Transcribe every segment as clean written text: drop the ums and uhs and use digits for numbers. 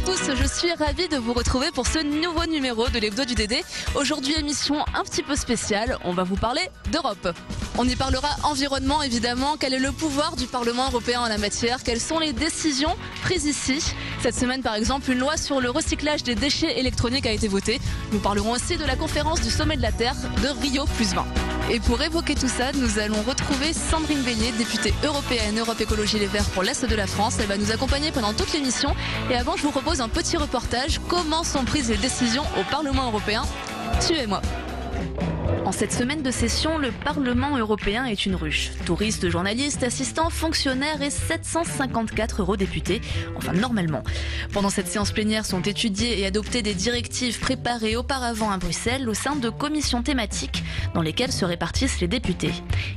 à tous, je suis ravie de vous retrouver pour ce nouveau numéro de l'Hebdo du Dédé. Aujourd'hui, émission un petit peu spéciale, on va vous parler d'Europe. On y parlera environnement évidemment, quel est le pouvoir du Parlement européen en la matière, quelles sont les décisions prises ici. Cette semaine par exemple, une loi sur le recyclage des déchets électroniques a été votée. Nous parlerons aussi de la conférence du sommet de la Terre de Rio+20. Et pour évoquer tout ça, nous allons retrouver Sandrine Bélier, députée européenne Europe Écologie Les Verts pour l'Est de la France. Elle va nous accompagner pendant toute l'émission. Et avant, je vous propose un petit reportage. Comment sont prises les décisions au Parlement européen? Suivez-moi. En cette semaine de session, le Parlement européen est une ruche. Touristes, journalistes, assistants, fonctionnaires et 754 eurodéputés. Enfin, normalement. Pendant cette séance plénière sont étudiées et adoptées des directives préparées auparavant à Bruxelles au sein de commissions thématiques dans lesquelles se répartissent les députés.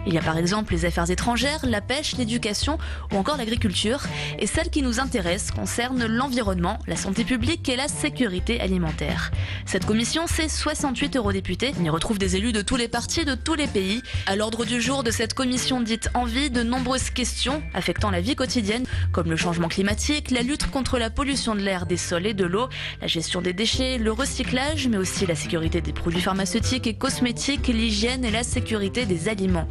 Il y a par exemple les affaires étrangères, la pêche, l'éducation ou encore l'agriculture. Et celle qui nous intéresse concerne l'environnement, la santé publique et la sécurité alimentaire. Cette commission, c'est 68 eurodéputés. On y retrouve des élus de tous les partis, de tous les pays. À l'ordre du jour de cette commission dite Envie, de nombreuses questions affectant la vie quotidienne, comme le changement climatique, la lutte contre la pollution de l'air, des sols et de l'eau, la gestion des déchets, le recyclage, mais aussi la sécurité des produits pharmaceutiques et cosmétiques, l'hygiène et la sécurité des aliments.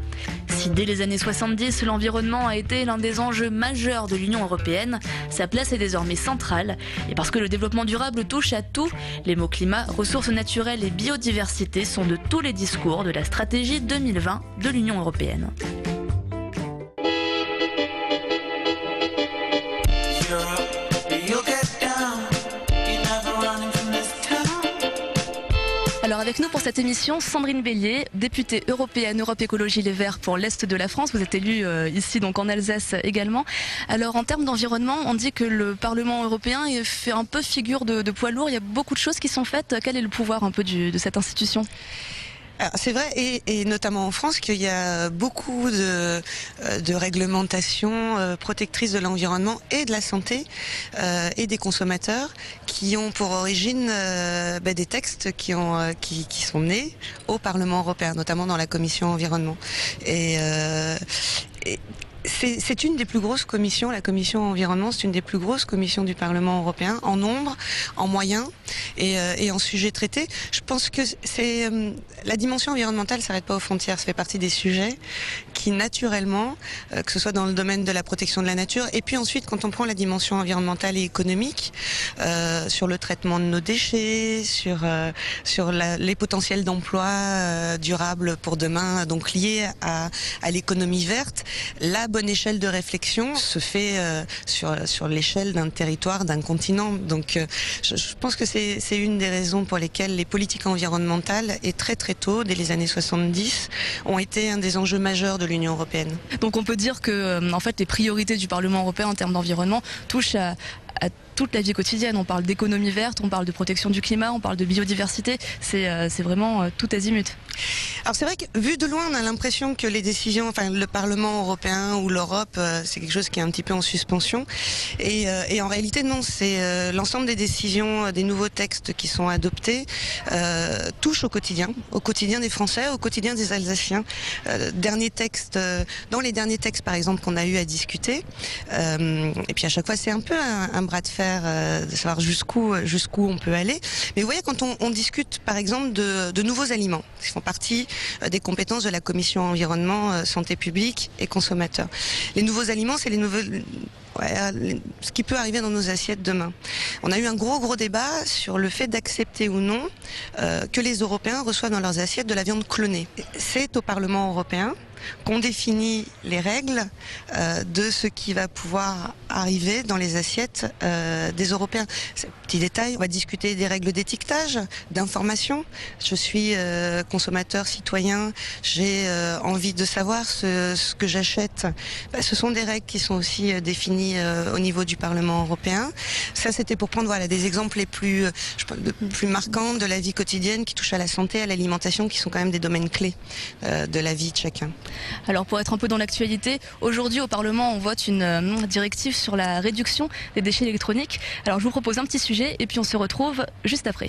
Si dès les années 70, l'environnement a été l'un des enjeux majeurs de l'Union européenne, sa place est désormais centrale. Et parce que le développement durable touche à tout, les mots climat, ressources naturelles et biodiversité sont de tous les discours de la stratégie 2020 de l'Union européenne. Alors avec nous pour cette émission, Sandrine Bélier, députée européenne Europe Écologie Les Verts pour l'Est de la France. Vous êtes élue ici donc en Alsace également. Alors en termes d'environnement, on dit que le Parlement européen fait un peu figure de poids lourd. Il y a beaucoup de choses qui sont faites. Quel est le pouvoir un peu de cette institution ? C'est vrai, et notamment en France, qu'il y a beaucoup de réglementations protectrices de l'environnement et de la santé et des consommateurs qui ont pour origine des textes qui sont nés au Parlement européen, notamment dans la commission environnement. C'est une des plus grosses commissions, la commission environnement, c'est une des plus grosses commissions du Parlement européen, en nombre, en moyens et en sujets traités. Je pense que la dimension environnementale ne s'arrête pas aux frontières, ça fait partie des sujets qui naturellement, que ce soit dans le domaine de la protection de la nature, et puis ensuite quand on prend la dimension environnementale et économique, sur le traitement de nos déchets, sur les potentiels d'emploi durables pour demain, donc liés à l'économie verte, la bonne échelle de réflexion se fait sur l'échelle d'un territoire, d'un continent. Donc je pense que c'est une des raisons pour lesquelles les politiques environnementales, et très très tôt, dès les années 70, ont été un des enjeux majeurs de l'Union européenne. Donc on peut dire que en fait les priorités du Parlement européen en termes d'environnement touchent à toute la vie quotidienne. On parle d'économie verte, on parle de protection du climat, on parle de biodiversité. C'est vraiment tout azimut. Alors c'est vrai que vu de loin, on a l'impression que les décisions, enfin le Parlement européen ou l'Europe, c'est quelque chose qui est un petit peu en suspension. Et en réalité, non, c'est l'ensemble des décisions, des nouveaux textes qui sont adoptés touchent au quotidien des Français, au quotidien des Alsaciens. Dans les derniers textes, par exemple, qu'on a eu à discuter. Et puis à chaque fois, c'est un peu un bras de fer de savoir jusqu'où on peut aller. Mais vous voyez, quand on discute, par exemple, de nouveaux aliments, qui font partie des compétences de la commission environnement, santé publique et consommateurs. Les nouveaux aliments, c'est ce qui peut arriver dans nos assiettes demain. On a eu un gros débat sur le fait d'accepter ou non que les Européens reçoivent dans leurs assiettes de la viande clonée. C'est au Parlement européen qu'on définit les règles de ce qui va pouvoir arriver dans les assiettes des Européens. Petit détail, on va discuter des règles d'étiquetage, d'information. Je suis consommateur, citoyen, j'ai envie de savoir ce que j'achète. Ce sont des règles qui sont aussi définies au niveau du Parlement européen. Ça, c'était pour prendre des exemples les plus marquants de la vie quotidienne qui touchent à la santé, à l'alimentation, qui sont quand même des domaines clés de la vie de chacun. Alors pour être un peu dans l'actualité, aujourd'hui au Parlement on vote une directive sur la réduction des déchets électroniques. Alors je vous propose un petit sujet et puis on se retrouve juste après.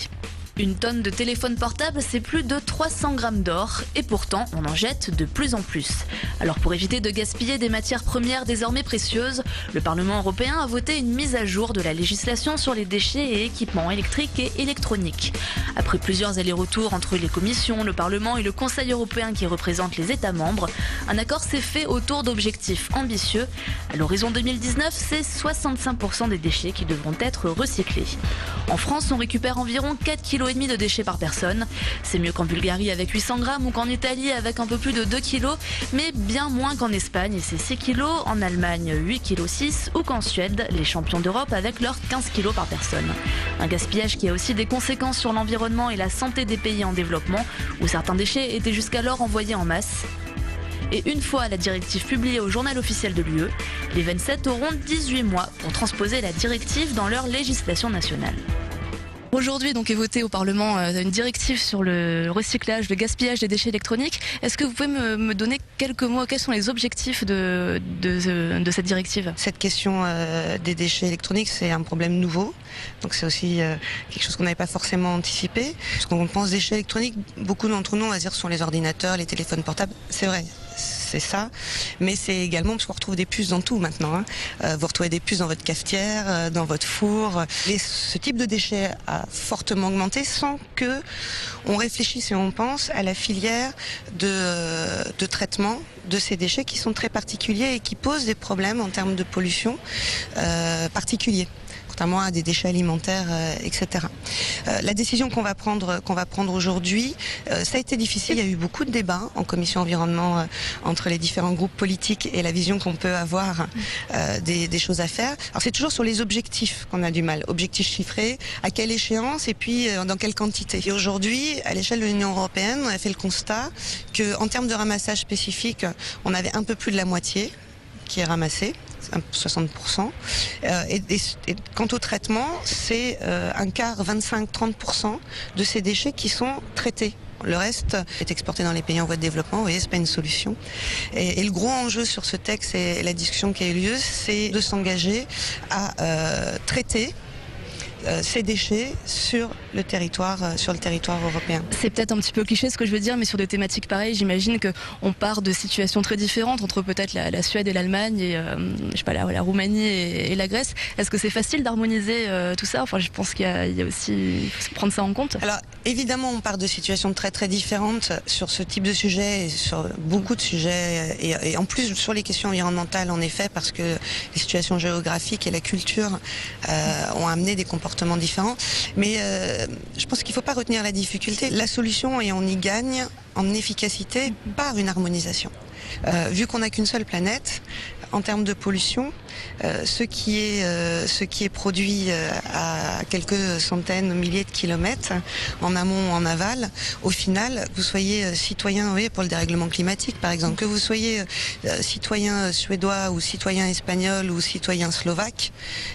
Une tonne de téléphone portable, c'est plus de 300 grammes d'or et pourtant on en jette de plus en plus. Alors pour éviter de gaspiller des matières premières désormais précieuses, le Parlement européen a voté une mise à jour de la législation sur les déchets et équipements électriques et électroniques. Après plusieurs allers-retours entre les commissions, le Parlement et le Conseil européen qui représentent les États membres, un accord s'est fait autour d'objectifs ambitieux. À l'horizon 2019, c'est 65% des déchets qui devront être recyclés. En France, on récupère environ 4,5 kg de déchets par personne. C'est mieux qu'en Bulgarie avec 800 grammes ou qu'en Italie avec un peu plus de 2 kg, mais bien moins qu'en Espagne, c'est 6 kg, en Allemagne 8,6 kg ou qu'en Suède, les champions d'Europe avec leurs 15 kg par personne. Un gaspillage qui a aussi des conséquences sur l'environnement et la santé des pays en développement, où certains déchets étaient jusqu'alors envoyés en masse. Et une fois la directive publiée au journal officiel de l'UE, les 27 auront 18 mois pour transposer la directive dans leur législation nationale. Aujourd'hui donc est votée au Parlement une directive sur le recyclage, le gaspillage des déchets électroniques. Est-ce que vous pouvez me donner quelques mots? Quels sont les objectifs de cette directive? Cette question des déchets électroniques, c'est un problème nouveau. Donc c'est aussi quelque chose qu'on n'avait pas forcément anticipé. Parce qu'on pense déchets électroniques, beaucoup d'entre nous, on va dire, sont les ordinateurs, les téléphones portables. C'est vrai. C'est ça, mais c'est également parce qu'on retrouve des puces dans tout maintenant. Vous retrouvez des puces dans votre cafetière, dans votre four. Ce type de déchets a fortement augmenté sans que on réfléchisse et on pense à la filière de traitement de ces déchets qui sont très particuliers et qui posent des problèmes en termes de pollution particuliers, contrairement à des déchets alimentaires, etc. La décision qu'on va prendre aujourd'hui, ça a été difficile. Il y a eu beaucoup de débats en commission environnement entre les différents groupes politiques et la vision qu'on peut avoir des choses à faire. Alors c'est toujours sur les objectifs qu'on a du mal. Objectifs chiffrés, à quelle échéance et puis dans quelle quantité. Et aujourd'hui, à l'échelle de l'Union européenne, on a fait le constat que, en termes de ramassage spécifique, on avait un peu plus de la moitié qui est ramassé. 60%. Et quant au traitement, c'est un quart, 25-30% de ces déchets qui sont traités. Le reste est exporté dans les pays en voie de développement. Vous voyez, c'est pas une solution. Et le gros enjeu sur ce texte et la discussion qui a eu lieu, c'est de s'engager à traiter ces déchets sur le territoire européen. C'est peut-être un petit peu cliché ce que je veux dire, mais sur des thématiques pareilles, j'imagine qu'on part de situations très différentes entre peut-être la Suède et l'Allemagne et je sais pas, la Roumanie et la Grèce. Est-ce que c'est facile d'harmoniser tout ça? Enfin, je pense qu'il y a aussi, il faut prendre ça en compte. Alors évidemment, on part de situations très très différentes sur ce type de sujet et sur beaucoup de sujets et en plus sur les questions environnementales en effet, parce que les situations géographiques et la culture ont amené des comportements différents, mais je pense qu'il ne faut pas retenir la difficulté. La solution, et on y gagne en efficacité par une harmonisation. Vu qu'on n'a qu'une seule planète, en termes de pollution, ce qui est produit à quelques centaines, milliers de kilomètres, en amont ou en aval, au final, vous soyez citoyen, vous voyez, pour le dérèglement climatique par exemple, que vous soyez citoyen suédois ou citoyen espagnol ou citoyen slovaque,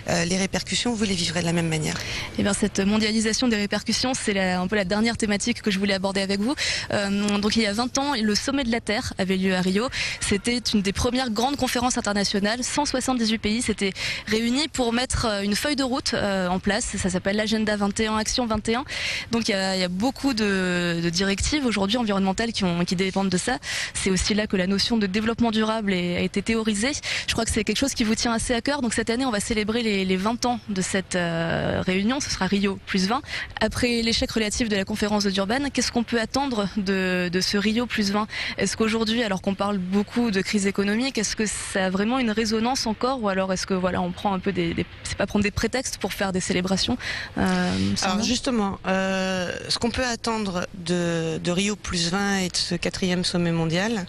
les répercussions, vous les vivrez de la même manière. Et bien, cette mondialisation des répercussions, c'est un peu la dernière thématique que je voulais aborder avec vous. Donc il y a 20 ans, le sommet de la Terre avait lieu à Rio. C'était une des premières grandes conférences internationales. 178 pays s'étaient réunis pour mettre une feuille de route en place. Ça s'appelle l'agenda 21, action 21. Donc il y a beaucoup de directives aujourd'hui environnementales qui dépendent de ça. C'est aussi là que la notion de développement durable a été théorisée. Je crois que c'est quelque chose qui vous tient assez à cœur. Donc cette année, on va célébrer les 20 ans de cette réunion. Ce sera Rio plus 20. Après l'échec relatif de la conférence de Durban, qu'est-ce qu'on peut attendre de ce Rio plus 20? Est-ce qu'aujourd'hui, alors qu'on parle beaucoup de crise économique, est-ce que ça a vraiment une résonance encore, ou alors est-ce que voilà, on prend un peu c'est pas prendre des prétextes pour faire des célébrations? Alors justement, ce qu'on peut attendre de Rio plus 20 et de ce 4e sommet mondial,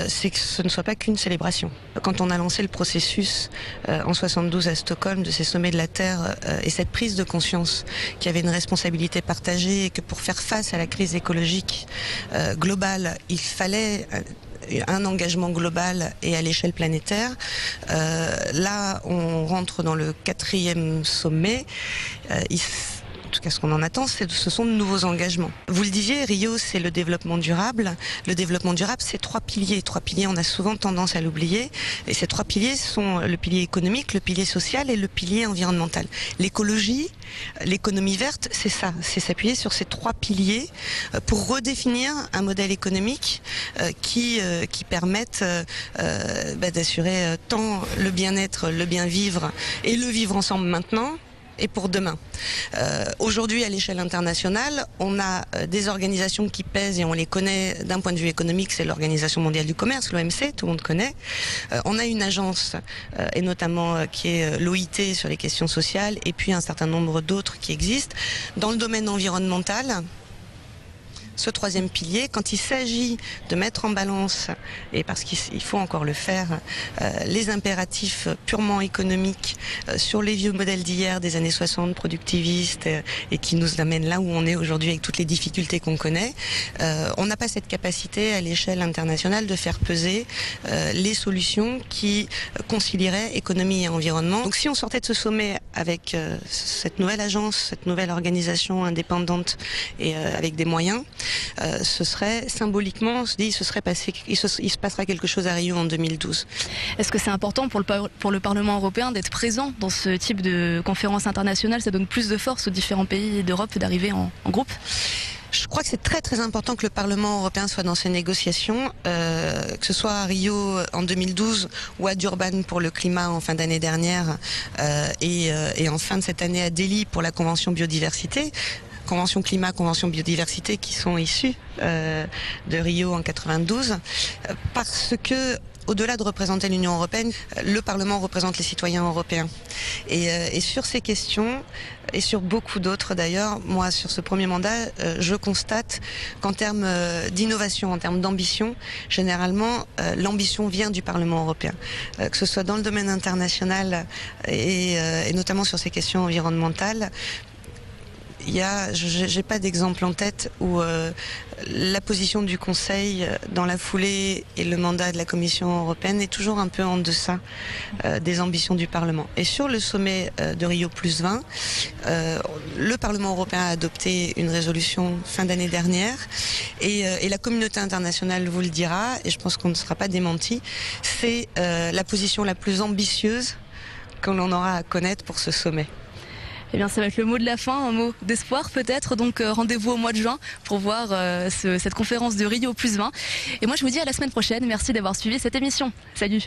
c'est que ce ne soit pas qu'une célébration. Quand on a lancé le processus en 72 à Stockholm de ces sommets de la Terre et cette prise de conscience qu'il y avait une responsabilité partagée et que pour faire face à la crise écologique globale, il fallait un engagement global et à l'échelle planétaire. Là, on rentre dans le 4e sommet. tout cas ce qu'on en attend, ce sont de nouveaux engagements. Vous le disiez, Rio, c'est le développement durable. Le développement durable, c'est 3 piliers. 3 piliers, on a souvent tendance à l'oublier. Et ces 3 piliers sont le pilier économique, le pilier social et le pilier environnemental. L'écologie, l'économie verte, c'est ça. C'est s'appuyer sur ces 3 piliers pour redéfinir un modèle économique qui permette d'assurer tant le bien-être, le bien-vivre et le vivre ensemble maintenant et pour demain. Aujourd'hui, à l'échelle internationale, on a des organisations qui pèsent et on les connaît d'un point de vue économique, c'est l'Organisation mondiale du commerce, l'OMC, tout le monde connaît. On a une agence, et notamment qui est l'OIT sur les questions sociales, et puis un certain nombre d'autres qui existent. Dans le domaine environnemental, ce 3e pilier, quand il s'agit de mettre en balance, et parce qu'il faut encore le faire, les impératifs purement économiques sur les vieux modèles d'hier des années 60, productivistes, et qui nous amènent là où on est aujourd'hui avec toutes les difficultés qu'on connaît, on n'a pas cette capacité à l'échelle internationale de faire peser les solutions qui concilieraient économie et environnement. Donc si on sortait de ce sommet avec cette nouvelle agence, cette nouvelle organisation indépendante et avec des moyens, ce serait symboliquement, on se dit, il se passera quelque chose à Rio en 2012. Est-ce que c'est important pour le Parlement européen d'être présent dans ce type de conférence internationale? Ça donne plus de force aux différents pays d'Europe d'arriver en groupe? Je crois que c'est très très important que le Parlement européen soit dans ces négociations, que ce soit à Rio en 2012 ou à Durban pour le climat en fin d'année dernière et en fin de cette année à Delhi pour la Convention biodiversité. Convention climat, convention biodiversité qui sont issues de Rio en 92, parce que au-delà de représenter l'Union européenne, le Parlement représente les citoyens européens. Et sur ces questions, et sur beaucoup d'autres d'ailleurs, moi sur ce premier mandat, je constate qu'en termes d'innovation, en termes d'ambition, généralement l'ambition vient du Parlement européen. Que ce soit dans le domaine international et notamment sur ces questions environnementales, j'ai pas d'exemple en tête où la position du Conseil dans la foulée et le mandat de la Commission européenne est toujours un peu en deçà des ambitions du Parlement. Et sur le sommet de Rio plus 20, le Parlement européen a adopté une résolution fin d'année dernière et la communauté internationale vous le dira, et je pense qu'on ne sera pas démenti, c'est la position la plus ambitieuse que l'on aura à connaître pour ce sommet. Eh bien, ça va être le mot de la fin, un mot d'espoir peut-être. Donc rendez-vous au mois de juin pour voir cette conférence de Rio plus 20. Et moi, je vous dis à la semaine prochaine. Merci d'avoir suivi cette émission. Salut.